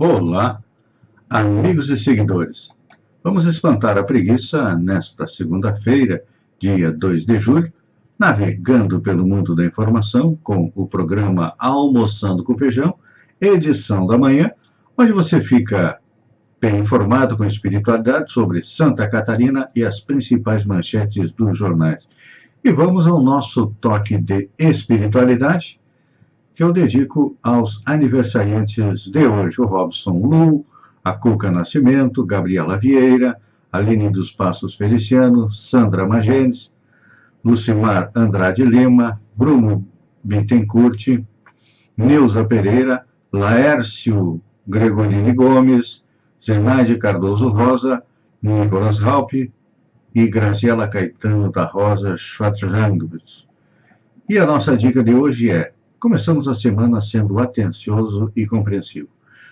Olá, amigos e seguidores. Vamos espantar a preguiça nesta segunda-feira, dia 2 de julho, navegando pelo mundo da informação com o programa Almoçando com Feijão, edição da manhã, onde você fica bem informado com espiritualidade sobre Santa Catarina e as principais manchetes dos jornais. E vamos ao nosso toque de espiritualidade, que eu dedico aos aniversariantes de hoje: o Robson Lu, a Cuca Nascimento, Gabriela Vieira, Aline dos Passos Feliciano, Sandra Magenes, Lucimar Andrade Lima, Bruno Bittencourt, Neuza Pereira, Laércio Gregolini Gomes, Zenaide Cardoso Rosa, Nicolas Raup e Graziela Caetano da Rosa Schwarzenegger. E a nossa dica de hoje é: começamos a semana sendo atencioso e compreensivo.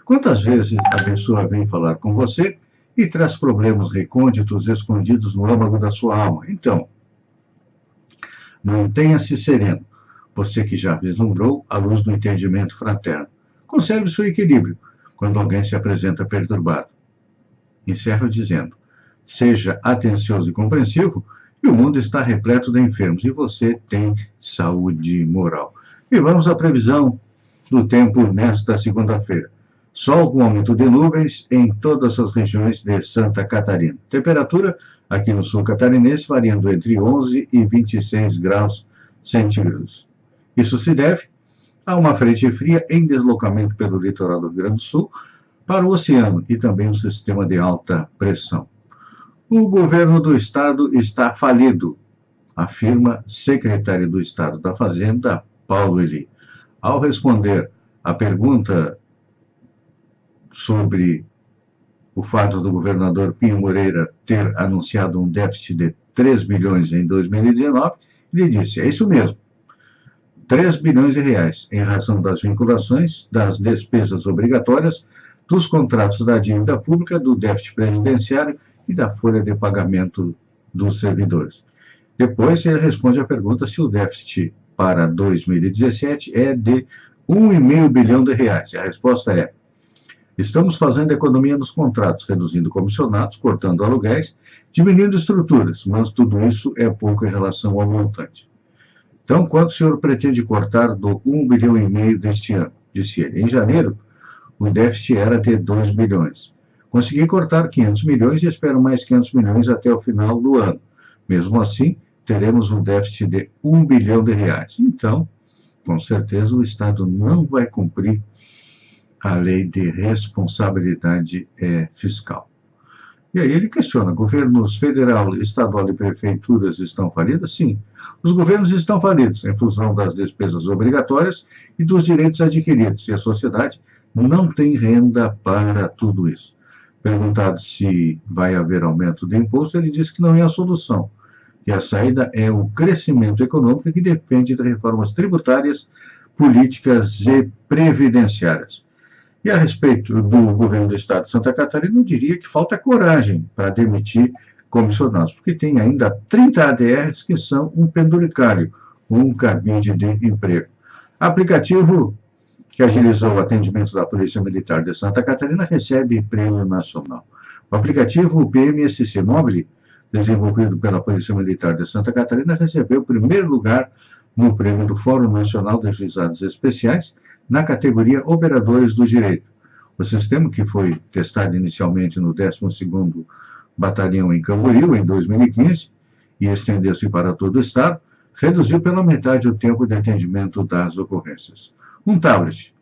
Quantas vezes a pessoa vem falar com você e traz problemas recônditos escondidos no âmago da sua alma? Então, mantenha-se sereno, você que já vislumbrou a luz do entendimento fraterno. Conserve seu equilíbrio quando alguém se apresenta perturbado. Encerro dizendo: seja atencioso e compreensivo, e o mundo está repleto de enfermos, e você tem saúde moral. E vamos à previsão do tempo nesta segunda-feira. Sol com aumento de nuvens em todas as regiões de Santa Catarina. Temperatura aqui no sul catarinense variando entre 11 e 26 graus centígrados. Isso se deve a uma frente fria em deslocamento pelo litoral do Rio Grande do Sul para o oceano e também um sistema de alta pressão. O governo do estado está falido, afirma secretário do Estado da Fazenda, Paulo Eli. Ao responder à pergunta sobre o fato do governador Pinho Moreira ter anunciado um déficit de 3 bilhões em 2019, ele disse: é isso mesmo, 3 bilhões de reais, em razão das vinculações, das despesas obrigatórias, dos contratos da dívida pública, do déficit previdenciário e da folha de pagamento dos servidores. Depois ele responde à pergunta se o déficit para 2017 é de 1,5 bilhão de reais. E a resposta é: estamos fazendo economia nos contratos, reduzindo comissionados, cortando aluguéis, diminuindo estruturas, mas tudo isso é pouco em relação ao montante. Então, quanto o senhor pretende cortar do 1,5 bilhão deste ano? Disse ele. Em janeiro, o déficit era de 2 bilhões. Consegui cortar 500 milhões e espero mais 500 milhões até o final do ano. Mesmo assim, teremos um déficit de 1 bilhão de reais. Então, com certeza, o Estado não vai cumprir a lei de responsabilidade fiscal. E aí ele questiona: governos federal, estadual e prefeituras estão falidos? Sim, os governos estão falidos em função das despesas obrigatórias e dos direitos adquiridos, e a sociedade não tem renda para tudo isso. Perguntado se vai haver aumento de imposto, ele diz que não é a solução, que a saída é o crescimento econômico, que depende de reformas tributárias, políticas e previdenciárias. E a respeito do governo do estado de Santa Catarina, eu diria que falta coragem para demitir comissionados, porque tem ainda 30 ADRs que são um penduricário, um cabide de emprego. Aplicativo que agilizou o atendimento da Polícia Militar de Santa Catarina recebe prêmio nacional. O aplicativo PMSC Mobile, desenvolvido pela Polícia Militar de Santa Catarina, recebeu o primeiro lugar no prêmio do Fórum Nacional de Juizados Especiais, na categoria Operadores do Direito. O sistema, que foi testado inicialmente no 12º Batalhão em Camboriú, em 2015, e estendeu-se para todo o estado, reduziu pela metade o tempo de atendimento das ocorrências. Um tablet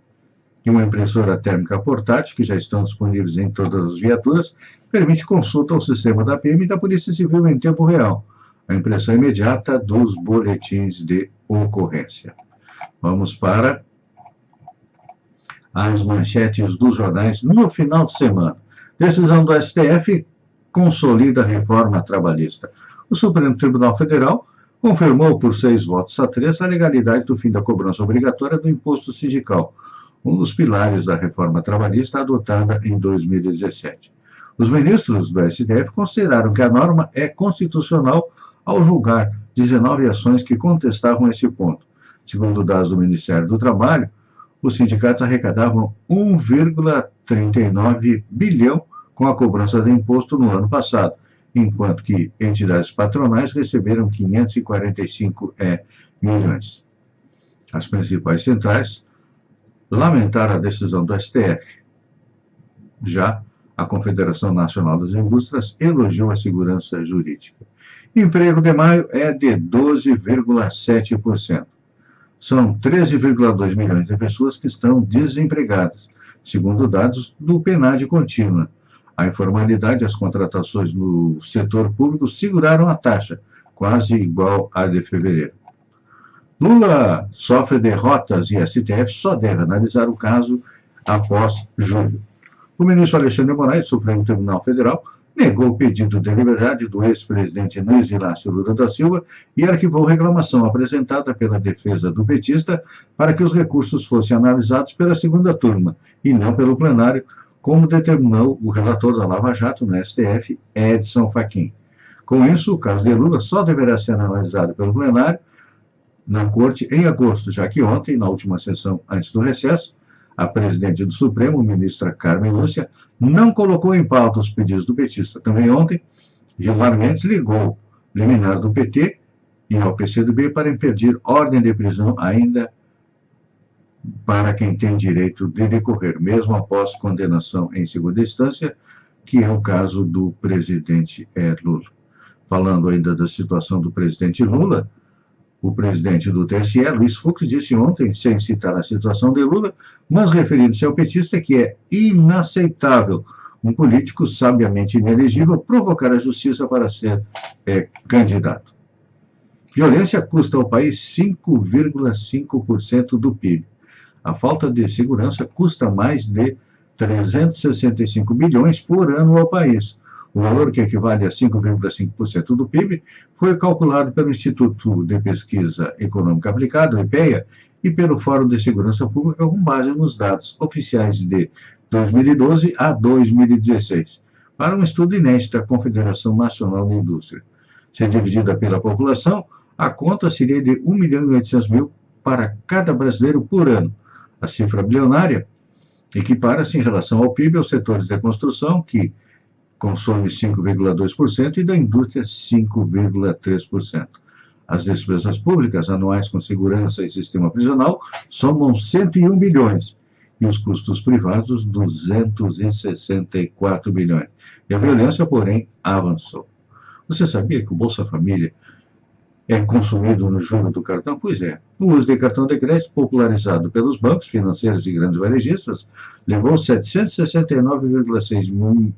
e uma impressora térmica portátil, que já estão disponíveis em todas as viaturas, permite consulta ao sistema da PM e da Polícia Civil em tempo real, a impressão imediata dos boletins de ocorrência. Vamos para as manchetes dos jornais no final de semana. Decisão do STF consolida a reforma trabalhista. O Supremo Tribunal Federal confirmou por 6 votos a 3 a legalidade do fim da cobrança obrigatória do imposto sindical, um dos pilares da reforma trabalhista adotada em 2017. Os ministros do STF consideraram que a norma é constitucional ao julgar 19 ações que contestavam esse ponto. Segundo dados do Ministério do Trabalho, os sindicatos arrecadavam 1,3 39 bilhão com a cobrança do imposto no ano passado, enquanto que entidades patronais receberam 545 milhões. As principais centrais lamentaram a decisão do STF. Já a Confederação Nacional das Indústrias elogiou a segurança jurídica. Emprego de maio é de 12,7%. São 13,2 milhões de pessoas que estão desempregadas, segundo dados do PNAD contínua. A informalidade e as contratações no setor público seguraram a taxa, quase igual à de fevereiro. Lula sofre derrotas e a STF só deve analisar o caso após julho. O ministro Alexandre de Moraes, do Supremo Tribunal Federal, negou o pedido de liberdade do ex-presidente Luiz Inácio Lula da Silva e arquivou reclamação apresentada pela defesa do petista para que os recursos fossem analisados pela segunda turma e não pelo plenário, como determinou o relator da Lava Jato no STF, Edson Fachin. Com isso, o caso de Lula só deverá ser analisado pelo plenário na Corte em agosto, já que ontem, na última sessão antes do recesso, a presidente do Supremo, ministra Carmen Lúcia, não colocou em pauta os pedidos do petista. Também ontem, Gilmar Mendes ligou liminar do PT e ao PCdoB para impedir ordem de prisão ainda para quem tem direito de decorrer, mesmo após condenação em segunda instância, que é o caso do presidente Lula. Falando ainda da situação do presidente Lula, o presidente do TSE, Luiz Fux, disse ontem, sem citar a situação de Lula, mas referindo-se ao petista, que é inaceitável um político sabiamente inelegível provocar a justiça para ser candidato. Violência custa ao país 5,5% do PIB. A falta de segurança custa mais de 365 bilhões por ano ao país. O valor, que equivale a 5,5% do PIB, foi calculado pelo Instituto de Pesquisa Econômica Aplicada, o IPEA, e pelo Fórum de Segurança Pública, com base nos dados oficiais de 2012 a 2016, para um estudo inédito da Confederação Nacional da Indústria. Se dividida pela população, a conta seria de 1.800.000 para cada brasileiro por ano. A cifra bilionária equipara-se em relação ao PIB aos setores da construção, que consome 5,2%, e da indústria 5,3%. As despesas públicas anuais com segurança e sistema prisional somam 101 bilhões, e os custos privados 264 bilhões. E a violência, porém, avançou. Você sabia que o Bolsa Família é consumido no juro do cartão? Pois é. O uso de cartão de crédito, popularizado pelos bancos financeiros e grandes varejistas, levou 769,6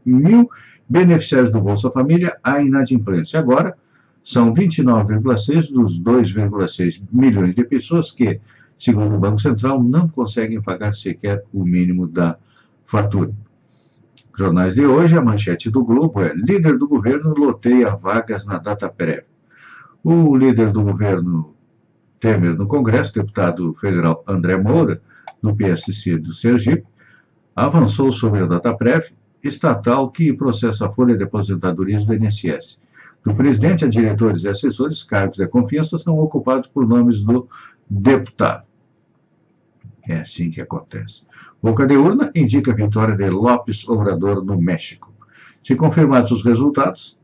mil beneficiários do Bolsa Família à inadimplência. Agora, são 29,6 dos 2,6 milhões de pessoas que, segundo o Banco Central, não conseguem pagar sequer o mínimo da fatura. Jornais de hoje, a manchete do Globo é: líder do governo loteia vagas na data prévia. O líder do governo Temer no Congresso, deputado federal André Moura, do PSC do Sergipe, avançou sobre a data prévia estatal que processa a folha de aposentadorias do INSS. Do presidente a diretores e assessores, cargos de confiança são ocupados por nomes do deputado. É assim que acontece. Boca de urna indica a vitória de López Obrador no México. Se confirmados os resultados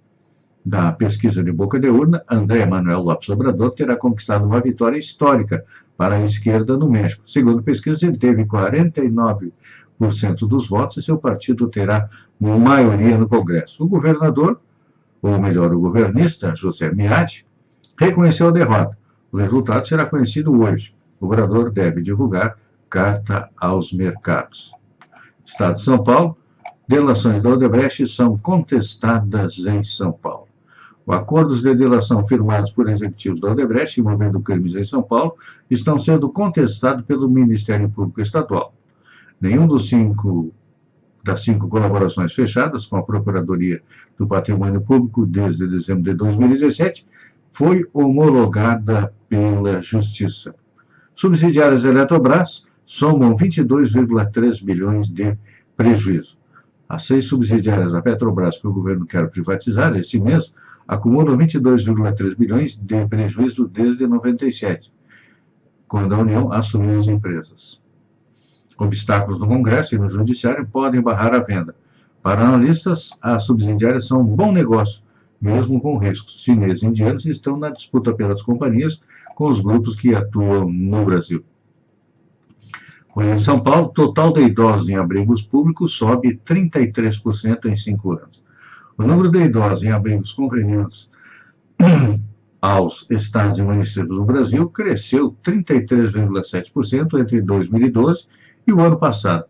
da pesquisa de boca de urna, André Manuel López Obrador terá conquistado uma vitória histórica para a esquerda no México. Segundo a pesquisa, ele teve 49% dos votos e seu partido terá maioria no Congresso. O governador, ou melhor, o governista, José Miadi, reconheceu a derrota. O resultado será conhecido hoje. O governador deve divulgar carta aos mercados. Estado de São Paulo, delações da Odebrecht são contestadas em São Paulo. Acordos de delação firmados por executivos da Odebrecht envolvendo crimes em São Paulo estão sendo contestados pelo Ministério Público Estadual. Nenhum das cinco colaborações fechadas com a Procuradoria do Patrimônio Público desde dezembro de 2017 foi homologada pela Justiça. Subsidiárias da Eletrobras somam 22,3 bilhões de prejuízo. As 6 subsidiárias da Petrobras que o governo quer privatizar este mês acumulam 22,3 bilhões de prejuízo desde 97, quando a União assumiu as empresas. Obstáculos no Congresso e no Judiciário podem barrar a venda. Para analistas, as subsidiárias são um bom negócio, mesmo com riscos. Chineses e indianos estão na disputa pelas companhias com os grupos que atuam no Brasil. Em São Paulo, o total de idosos em abrigos públicos sobe 33% em 5 anos. O número de idosos em abrigos conveniados aos estados e municípios do Brasil cresceu 33,7% entre 2012 e o ano passado,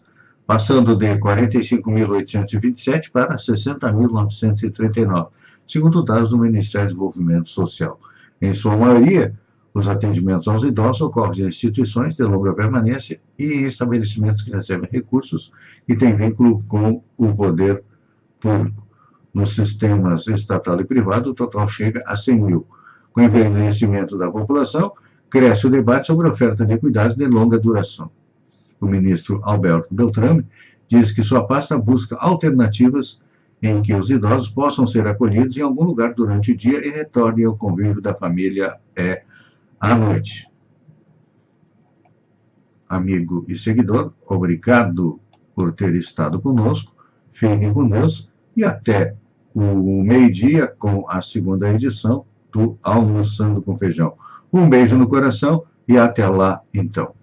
passando de 45.827 para 60.939, segundo dados do Ministério do Desenvolvimento Social. Em sua maioria, os atendimentos aos idosos ocorrem em instituições de longa permanência e em estabelecimentos que recebem recursos e têm vínculo com o poder público. Nos sistemas estatal e privado, o total chega a 100 mil. Com o envelhecimento da população, cresce o debate sobre a oferta de cuidados de longa duração. O ministro Alberto Beltrame diz que sua pasta busca alternativas em que os idosos possam ser acolhidos em algum lugar durante o dia e retornem ao convívio da família à noite. Amigo e seguidor, obrigado por ter estado conosco. Fiquem com Deus e até o meio-dia com a segunda edição do Almoçando com Feijão. Um beijo no coração e até lá, então.